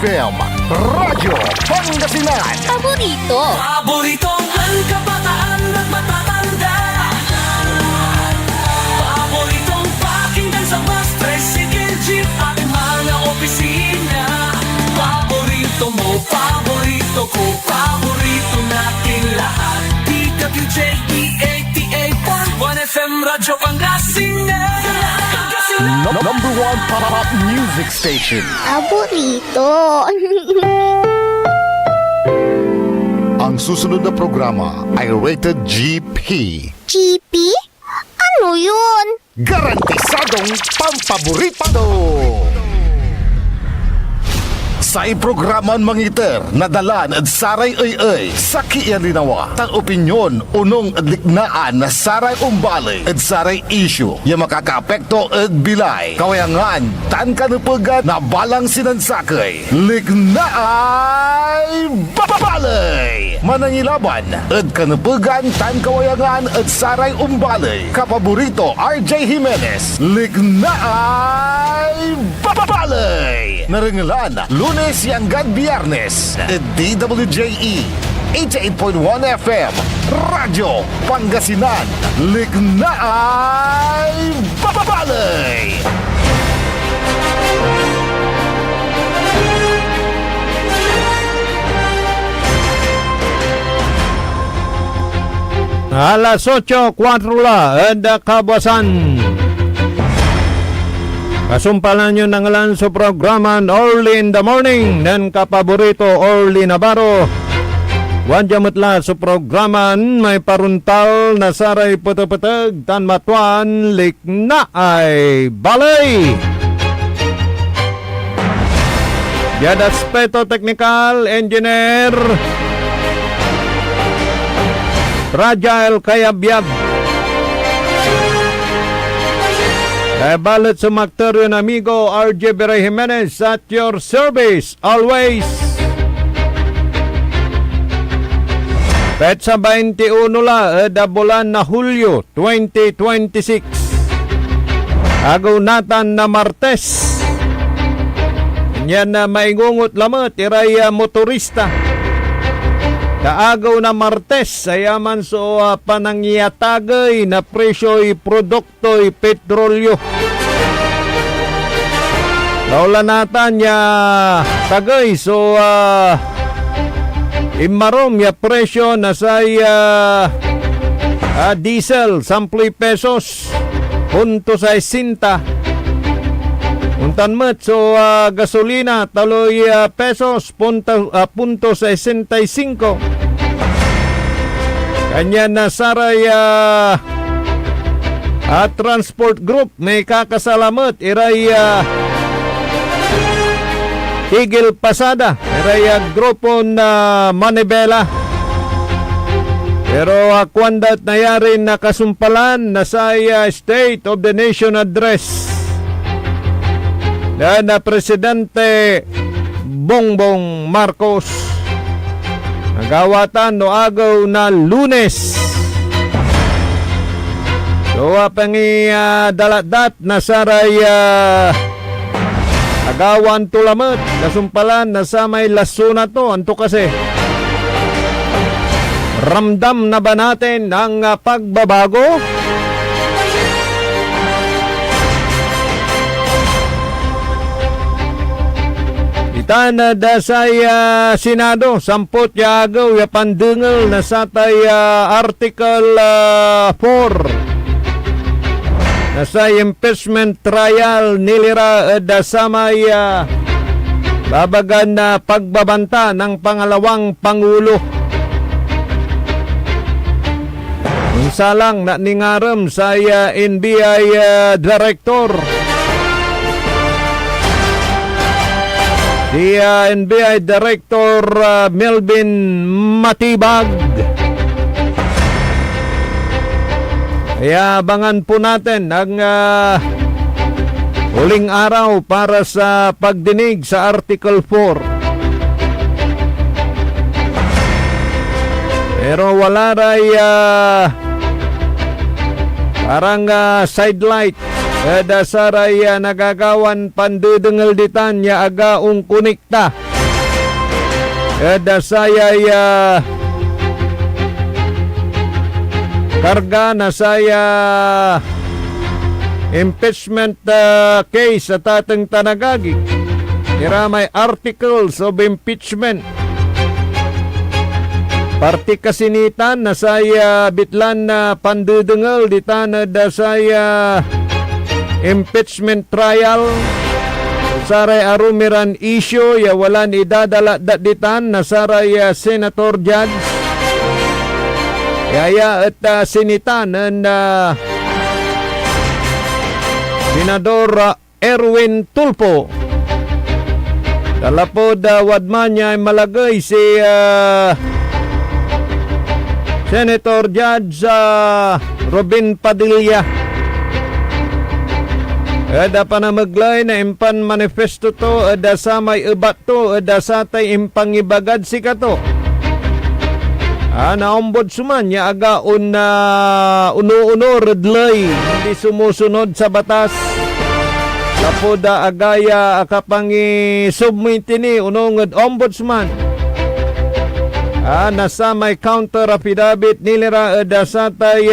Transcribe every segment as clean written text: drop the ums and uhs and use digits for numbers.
FM, Radyo Pangasinan. Paboritong ang kabataan at matatanda. Paboritong pakinggan sa bus, tricycle, jeep at mga opisina. Paborito mo, paborito ko, paborito nating lahat. DWJ, E88.1 FM, Radyo Pangasinan. Number one pop music station. Paborito. Ang susunod na programa ay rated GP. GP? Ano yun? Garantisadong pampaborito! Sa iprograman mangiter, nadalan at saray ay sa kialinawa. Tang opinyon, unong adliknaan na saray umbali at saray issue. Yung makakaapekto at bilay. Kawayangan, tan kanupagat na balang sinansakay. Liknaay babalay! Manangilaban, at kanupagan, tan kawayangan at saray umbali. Kapaborito, RJ Jimenez. Liknaay babalay! Naringalan, Lunes hanggang Biyernes, DWJE 88.1 FM, Radyo Pangasinan. Liknaay babalay! Alas 8:04 ada kabasan. Kasumpalan nyo ng alan sa programan Early in the Morning dan kapaborito Early Navarro. Wadyamatla sa programan may paruntal na saray putapatag tan matuan likna ay balay. Yada aspeto technical engineer Fragile Kayabyab. Balot sa Mactorian amigo RJ Beray Jimenez at your service always. Petsa 21 la bulan na Hulyo 2026. Agaw natan na Martes. Yan na maingungot lamot iray motorista. Kaagaw na Martes, sayaman so panangyatagay na presyo'y produkto'y petrolyo. Laula natan ya tagay so imarom ya presyo na say diesel 10 pesos punto 60. Untan met so gasolina taloy pesos punto 65. Kanya na saray transport group may kakasalamat iray Tigil Pasada iray grupo na Manibela. Pero kwandat na yarin nakasumpalan na say State of the Nation Address na Presidente Bongbong Marcos. Nagawatan no agaw na Lunes. So pangi dalat na saray agawan tulamat kasumpalan na sa may lasuna to. Anto kasi ramdam na ba natin ang pagbabago? Itana da say Senado sampot yagaw ya pandungal na satay Article 4 na say impeachment trial nilira da samay babagan na pagbabanta ng pangalawang Pangulo. Unsa lang na ningaram say NBI Director si NBI Director Melvin Matibag. Kaya abangan po natin ang huling araw para sa pagdinig sa Article 4. Pero wala ray parang sidelight dasaray nagagawan pandudengal ditan ya agaong kunikta Dasayay karga na saya impeachment case sa tatang tanagagi. May articles of impeachment. Parti kasinitan na saya bitlan na pandudengal di tanah da saya impeachment trial. Saray arumiran issue ya walan idadala daditan na saray senator judge. Kaya at sinitan na Senador Erwin Tulfo. Talapod wadman niya ay malagay si Senator Judge Robin Padilla. Ada pa na maglay na impan manifesto to, ada sa may ubat to, ada sa tay impang ibagad si kato. Na ombudsman niya agaon na uno-uno redlay, hindi sumusunod sa batas. Lapoda agaya akapangi submitini unong ombudsman. Nasa may counter affidavit nilira da sa tay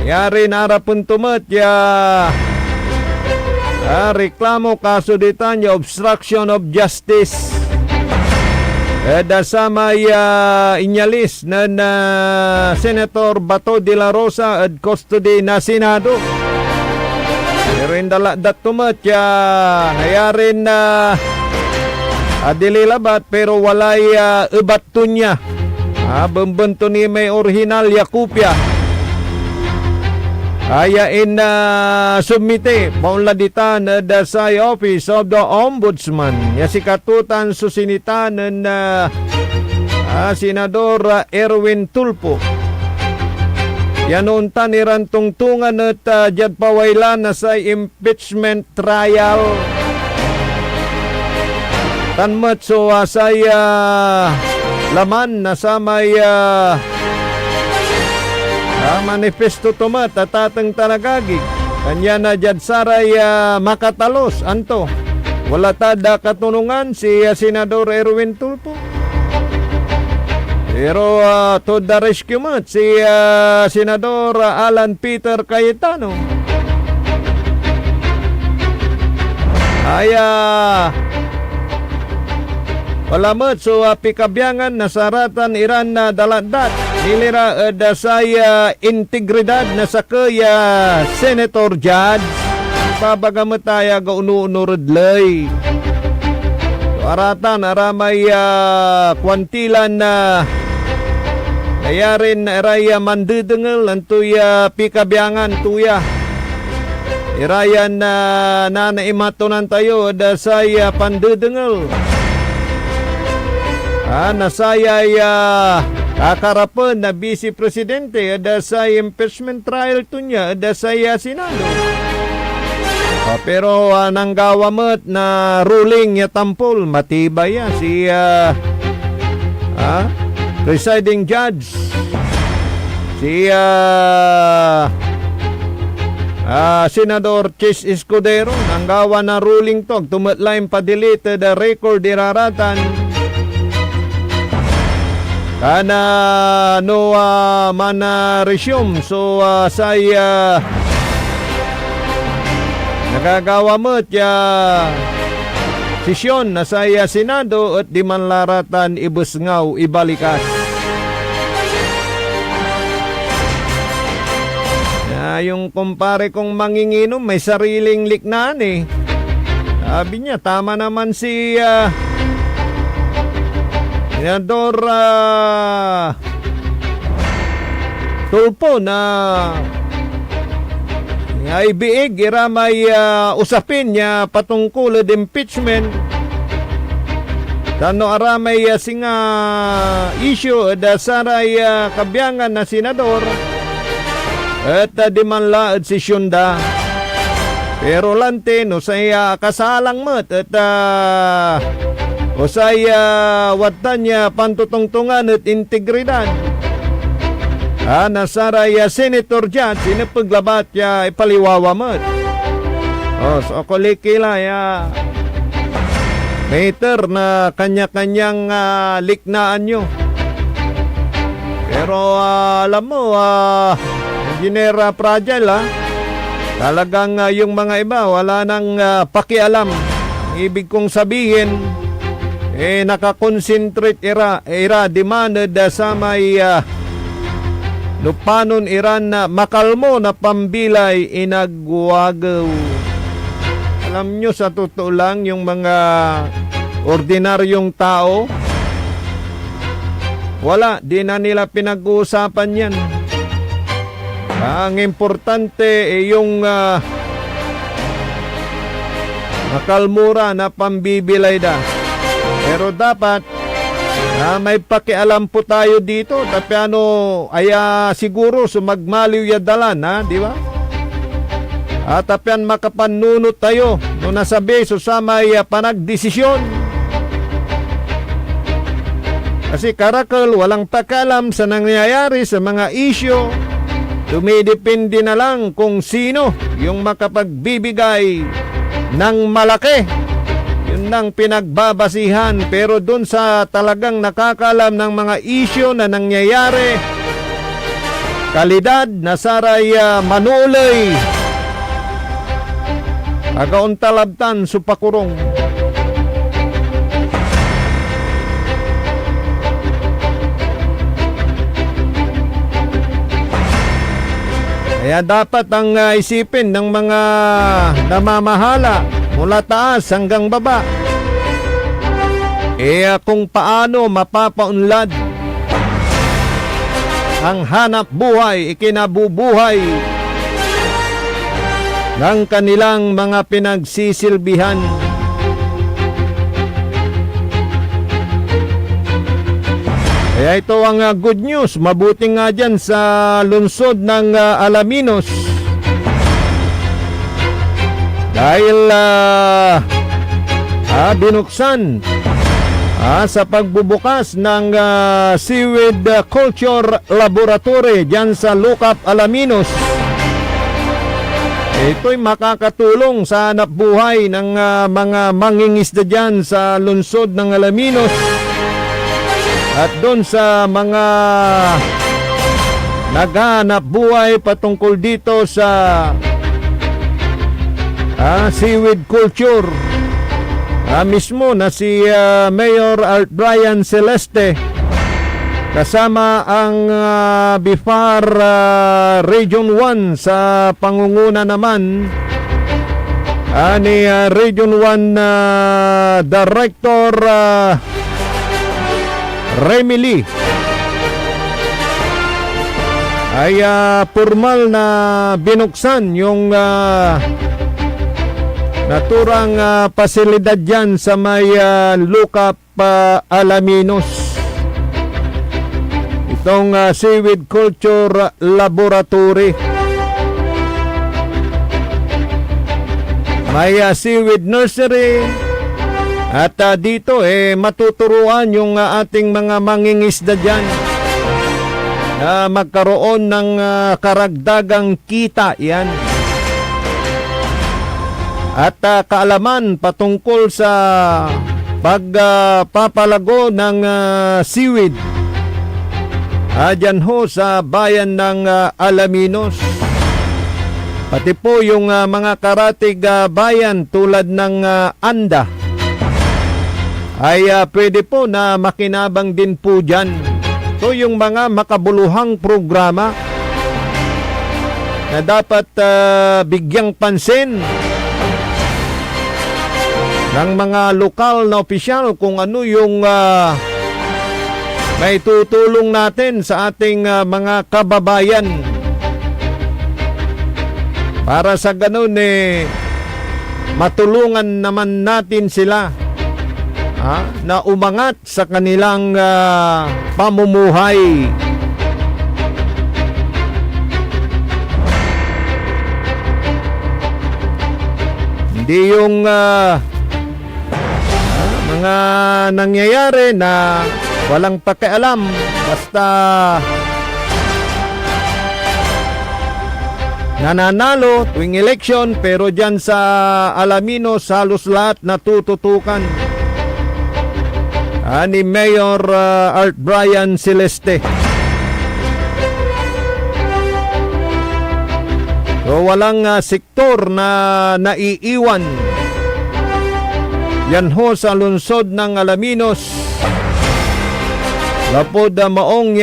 yari narapun tumat ya reklamo kaso ditan ya obstruction of justice. Da sa may inyalis na Senator Bato de la Rosa at custody na Senado. Rin dala datumat ya nayarin na adililabat pero walay ubat to niya. Bembento ni may original ya kupya. Ayain na submite paunladitan da sa Office of the Ombudsman. Ya si katutan susinitan na Senador Erwin Tulfo. Yanon taniran tungtungan at jad pawailan na sa impeachment trial. Tanmat so saya laman na sa may manifesto tumat at tatang tanagagi. Kanya na jad saray makatalos. Anto, wala tada katunungan si Senador Erwin Tulfo. Pero to the rescue mat si Senador Alan Peter Cayetano. Wala mat so pikabyangan na saratan iran na dalandat. Nilira da saya integridad na sakaya Senator Judge. Pabagamataya ga unu-unurodlay. Aratan aramay kwantilan na nayarin iraya mandudengal antuya pikabyangan tuya. Irayan na naimatunan tayo da saya pandudengal. Nasaya kakarapan na Vice Presidente ada sa impeachment trial to niya ada sa Senado. Pero nanggawa mo't na ruling ya tampol matibay si presiding judge si Senador Chis Escudero nanggawa na ruling to tumatlaim pa-delete the record iraratan kana no mana resume so saya nagagawa mo ya sesyon na saya Senado at di man laratan ibusngaw ibalikas. Yung kumpare kong manginginom may sariling liknaan eh. Sabi niya tama naman si Senador Tulfo na ay biig iramay usapin niya patungkol at impeachment. Tano aramay singa issue da saray kabyangan na senador at di man laad si Syunda. Pero lante no saya kasalang mat at o saya watan niya pantutungtungan at integridad. Nasaray Senator Judge inapaglabat ya ipaliwawa mat. So kulikila ya meter na kanya-kanyang liknaan nyo. Pero alam mo, Engineer Fragile, talagang yung mga iba wala nang pakialam. Ibig kong sabihin, nakakonsentrate ira demanded sa may lupanon iran na makalmo na pambilay inagwagaw. Alam nyo, sa totoo lang, yung mga ordinaryong tao, wala, di na nila pinag-uusapan yan. Ang importante yung makalmura na pambibilay da. Pero dapat may pakialam po tayo dito. Tapi siguro sumagmaliw yadalan, di ba? At tapian makapanunot tayo no nasabi sa may panagdesisyon. Kasi karakal, walang pakialam sa nangyayari sa mga isyo. Dumidepende na lang kung sino yung makapagbibigay ng malaki. Yun ang pinagbabasihan. Pero dun sa talagang nakakalam ng mga isyo na nangyayari, kalidad na saray manulay, agauntalabtan supakurong. Kaya dapat ang isipin ng mga namamahala mula taas hanggang baba, kung paano mapapaunlad ang hanap buhay, ikinabubuhay ng kanilang mga pinagsisilbihan. Kaya ito ang good news. Mabuti nga dyan sa lungsod ng Alaminos. Dahil binuksan sa pagbubukas ng Seaweed Culture Laboratory dyan sa Lucap, Alaminos. Ito'y makakatulong sa hanap buhay ng mga mangingisda dyan sa lungsod ng Alaminos. At doon sa mga naghahanap buhay patungkol dito sa seaweed culture. Mismo na si Mayor Art Brian Celeste kasama ang BIFAR Region 1 sa pangunguna naman ni Region 1 Director Remy Lee, ay formal na binuksan yung naturang pasilidad dyan sa may Lucap, Alaminos. Itong Seaweed Culture Laboratory. May seaweed nursery. At dito matuturuan yung ating mga mangingisda dyan na magkaroon ng karagdagang kita yan. At kaalaman patungkol sa pagpapalago ng seaweed dyan ho sa bayan ng Alaminos. Pati po yung mga karatig bayan tulad ng Anda ay pwede po na makinabang din po dyan. So yung mga makabuluhang programa na dapat bigyang pansin ng mga lokal na opisyal kung ano yung may tutulong natin sa ating mga kababayan. Para sa ganun matulungan naman natin sila na umangat sa kanilang pamumuhay. Hindi yung mga nangyayari na walang pakialam, basta nananalo tuwing eleksyon, pero dyan sa Alaminos halos lahat natututukan. ni Mayor Art Brian Celeste. So walang sektor na naiiwan. Yan ho sa lungsod ng Alaminos. Lapod maong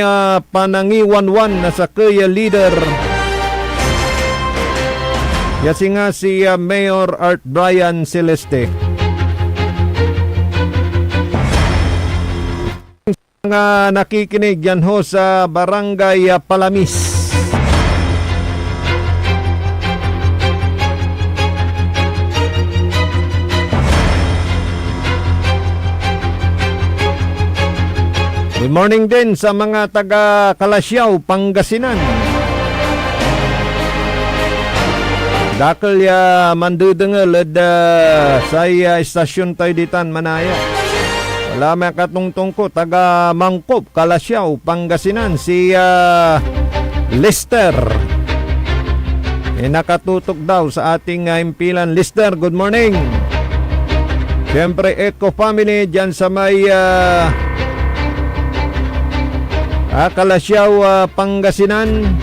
panangiwanwan na sa kaya leader. Yasi nga si Mayor Art Brian Celeste. Mga nakikinig yan ho sa Barangay Palamis. Good morning din sa mga taga Kalasyaw, Pangasinan. Dakal ya mandudengel sa istasyon tayo ditan Manaya. Wala may katungtong ko, taga Mangkop, Kalasyaw, Pangasinan, si Lester. Nakatutok daw sa ating impilan. Lester, good morning. Siyempre, Eco Family dyan sa may Kalasyaw, Pangasinan.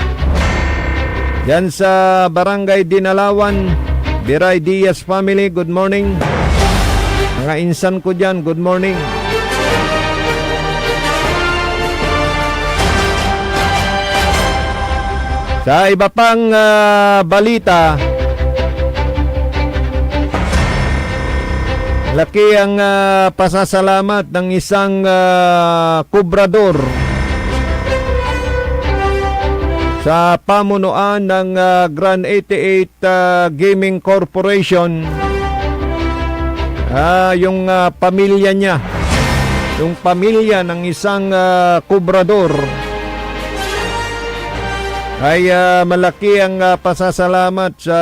Yan sa Barangay Dinalawan, Biray Diaz family, good morning. Mga insan ko dyan, good morning. Sa iba pang balita, laki ang pasasalamat ng isang kubrador sa pamunuan ng Grand 88 Gaming Corporation. Yung pamilya niya, yung pamilya ng isang kubrador ay malaki ang pasasalamat sa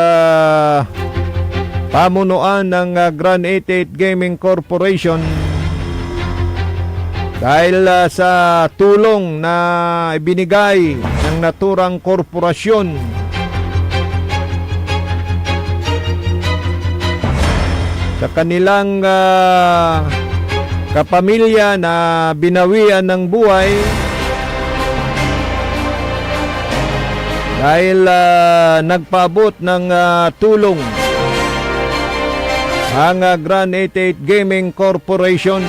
pamunuan ng Grand 88 Gaming Corporation dahil sa tulong na ibinigay ng naturang korporasyon sa kanilang kapamilya na binawian ng buhay dahil nagpaabot ng tulong ang Grand 88 Gaming Corporation.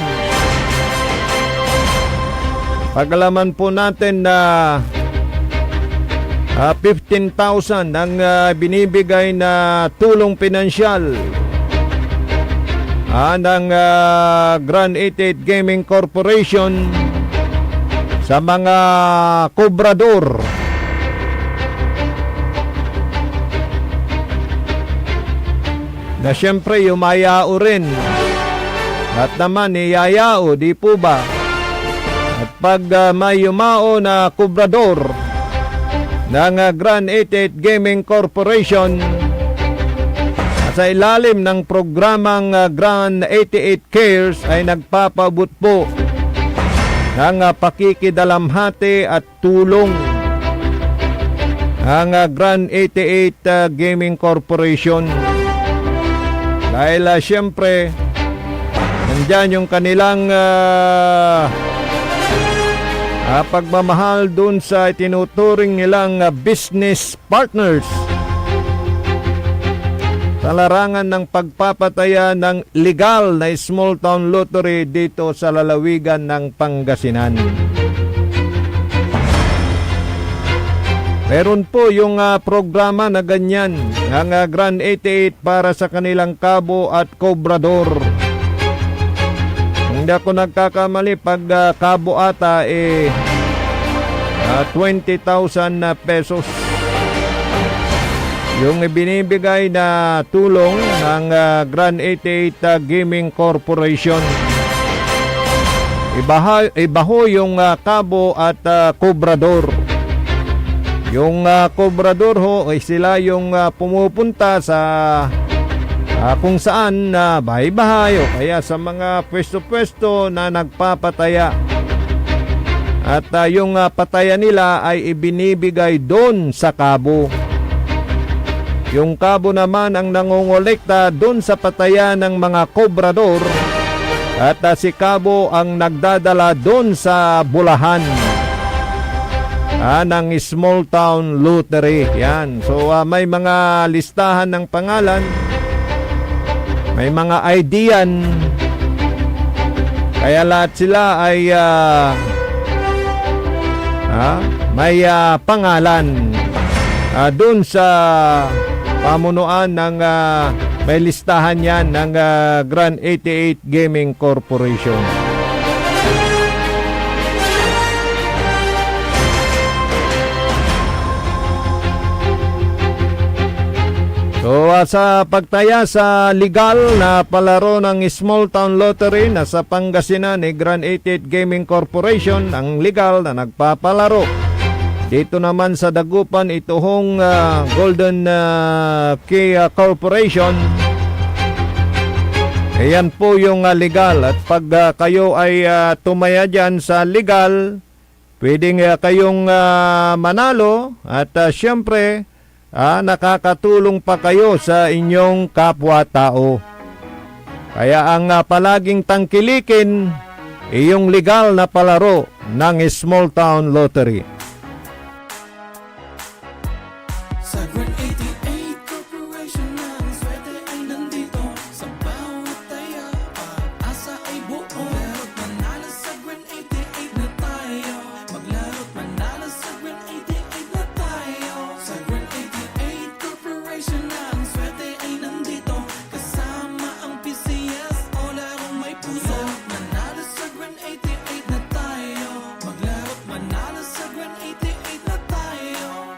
Pagalaman po natin na 15,000 ang binibigay na tulong pinansyal ng Grand 88 Gaming Corporation sa mga kubrador. Na siyempre yumayao rin at naman iyayao, di po ba? At pag may yumao na kubrador ng Grand 88 Gaming Corporation sa ilalim ng programang Grand 88 Cares ay nagpapabot po ng pakikidalamhati at tulong ang Grand 88 Gaming Corporation. Dahil siyempre nandyan yung kanilang pagmamahal dun sa tinuturing nilang business partners sa larangan ng pagpapataya ng legal na small town lottery dito sa lalawigan ng Pangasinan. Meron po yung programa na ganyan ng Grand 88 para sa kanilang kabo at kobrador. Hindi ako nagkakamali, pag kabo ata 20,000 pesos yung ibinibigay na tulong ng Grand 88 Gaming Corporation. Iba ho yung kabo at kobrador. Yung kobrador ho ay sila yung pumupunta sa kung saan na bahay-bahay o kaya sa mga pwesto-pwesto na nagpapataya. At yung pataya nila ay ibinibigay doon sa kabo. Yung kabo naman ang nangongolekta doon sa pataya ng mga kobrador At si Cabo ang nagdadala doon sa bulahan ng Small Town Lottery. Yan. So may mga listahan ng pangalan, may mga IDan, kaya lahat sila ay may pangalan doon sa pamunuan ng may listahan yan ng Grand 88 Gaming Corporation. So sa pagtaya sa legal na palaro ng Small Town Lottery na sa Pangasinan ni Grand 88 Gaming Corporation, ang legal na nagpapalaro. Dito naman sa Dagupan, ito hong Golden Key Corporation. Ayan po yung legal. At pag kayo ay tumaya dyan sa legal, pwedeng kayong manalo. At syempre, nakakatulong pa kayo sa inyong kapwa-tao. Kaya ang palaging tangkilikin, iyong legal na palaro ng Small Town Lottery. Sa Grand 88 Corporation ng swerte ay nandito. Sa bawat taya, pag-asa ay buo. Maglaro't manalo sa Grand 88 na tayo. Maglaro't manalo sa Grand 88 na tayo. Sa Grand 88 Corporation ng swerte ay nandito. Kasama ang PCS o larong may puso. Manalo sa Grand 88 na tayo. Maglaro't manalo sa Grand 88 na tayo.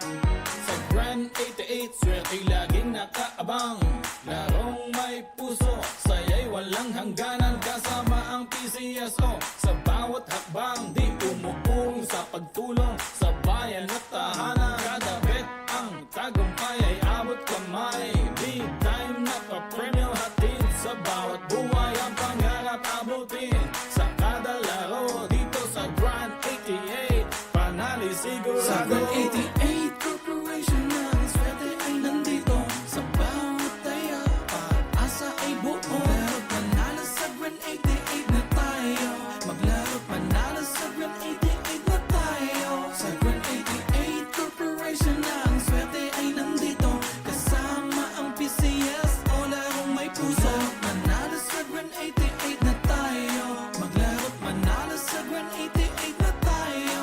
Sa Grand 88, swerte laging nakaabang. Larong may puso, saya'y walang hangganan. Kasama ang PCSO, sa bawat hakbang. Di umupong sa pagtulong, sa bayan at tahanan. Kada bet ang tagumpay ay abot kamay. Big time na pa-premyo hatid, sa bawat buhay ang pangarap abutin. Sa kada laro, dito sa Grand 88, panali sigurado. Sa Grand 88 Corporation ng swerte ay nandito. Sa bawat taya, pag-asa ay buo. Maglaro't manalo sa Grand 88 na tayo. Maglaro't manalo sa Grand 88 na tayo. Sa Grand 88 Corporation ng swerte ay nandito. Kasama ang PCS o larong may puso. Manalo sa Grand 88 na tayo. Maglaro't manalo sa Grand 88 na tayo.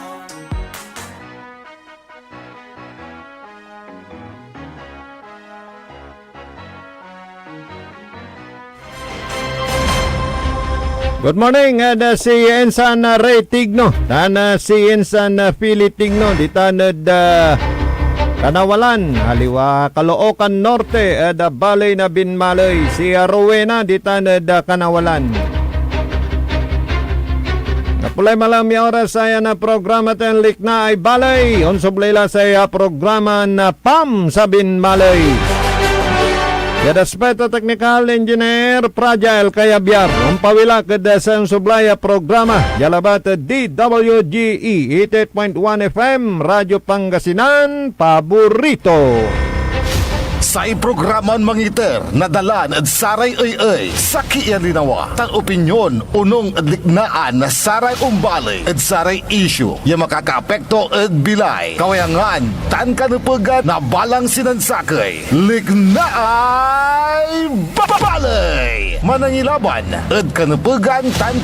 Good morning, si Ensan Ray Tigno. Si Ensan Philly Tigno. Ditanad Kanawalan, Haliwa, Caloocan Norte, Balay na Binmalay. Si Rowena, ditanad Kanawalan. Napulay malam yung oras saya na programa tenlik na ay balay. Unsublayla sa programa na PAM sa Binmalay. Yada Aspeto Technical Engineer Fragile Kayabyar. Ang pawila kada sa sublaya programa. Yalabat DWGE 88.1 FM Radyo Pangasinan Paborito. Sa iprograman mangiter nadalan at saray ay sa kialinawa tang opinyon unong adliknaan na saray umbali at saray issue yung makakaapekto at bilay kawayangan tan kanupugan na balang sinansakay liknaay babalay manangilaban at kanupugan tan